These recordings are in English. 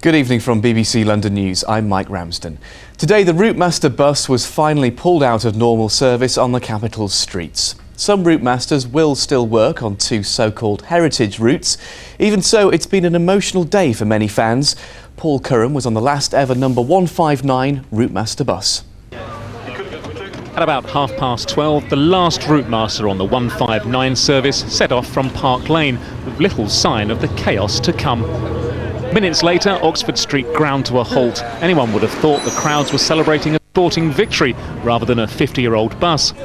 Good evening from BBC London News. I'm Mike Ramsden. Today, the Routemaster bus was finally pulled out of normal service on the capital's streets. Some Routemasters will still work on two so-called heritage routes. Even so, it's been an emotional day for many fans. Paul Curran was on the last ever number 159 Routemaster bus. At about 12:30, the last Routemaster on the 159 service set off from Park Lane, with little sign of the chaos to come. Minutes later, Oxford Street ground to a halt. Anyone would have thought the crowds were celebrating a sporting victory rather than a 50-year-old bus. RM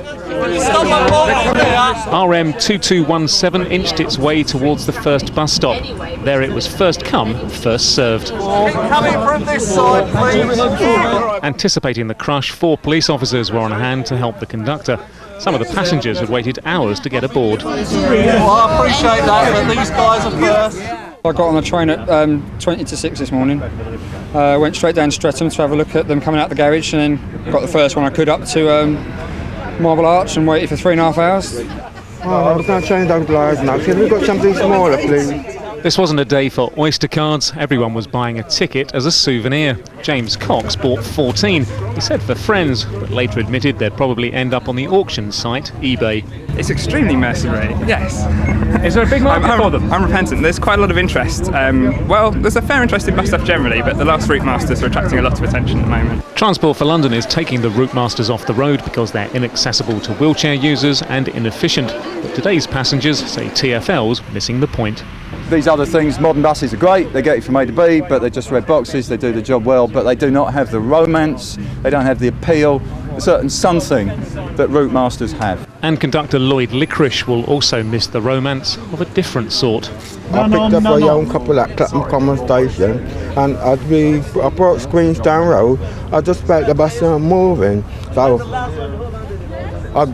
2217 inched its way towards the first bus stop. There it was first come, first served. Coming from this side, please. Anticipating the crush, 4 police officers were on hand to help the conductor. Some of the passengers had waited hours to get aboard. Well, I appreciate that, but these guys are first. I got on the train at 20 to 6 this morning. Went straight down to Streatham to have a look at them coming out the garage, and then got the first one I could up to Marble Arch and waited for 3.5 hours. Oh, I can't change those lights now. Can we got something smaller, please? This wasn't a day for Oyster cards. Everyone was buying a ticket as a souvenir. James Cox bought 14. He said for friends, but later admitted they'd probably end up on the auction site, eBay. It's extremely mercenary, yes. Is there a big market for them? I'm repentant. There's quite a lot of interest. Well, there's a fair interest in bus stuff generally, but the last Routemasters are attracting a lot of attention at the moment. Transport for London is taking the Routemasters off the road because they're inaccessible to wheelchair users and inefficient. But today's passengers say TfL's missing the point. These other things, modern buses are great, they get you from A to B, but they're just red boxes, they do the job well, but they do not have the romance, they don't have the appeal, a certain something that Routemasters have. And conductor Lloyd Licorice will also miss the romance of a different sort. I picked up a young couple at Clapham Common Station, and as I brought screens down road, I just felt the bus moving, so I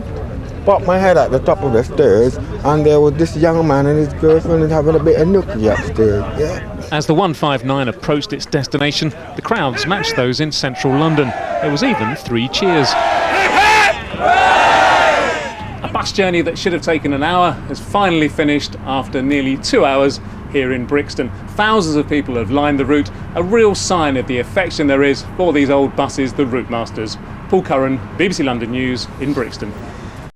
popped my head at the top of the stairs, and there was this young man and his girlfriend having a bit of nookie upstairs. Yeah. As the 159 approached its destination, the crowds matched those in central London. There was even 3 cheers. A bus journey that should have taken an hour has finally finished after nearly 2 hours here in Brixton. Thousands of people have lined the route, a real sign of the affection there is for these old buses, the Routemasters. Paul Curran, BBC London News in Brixton.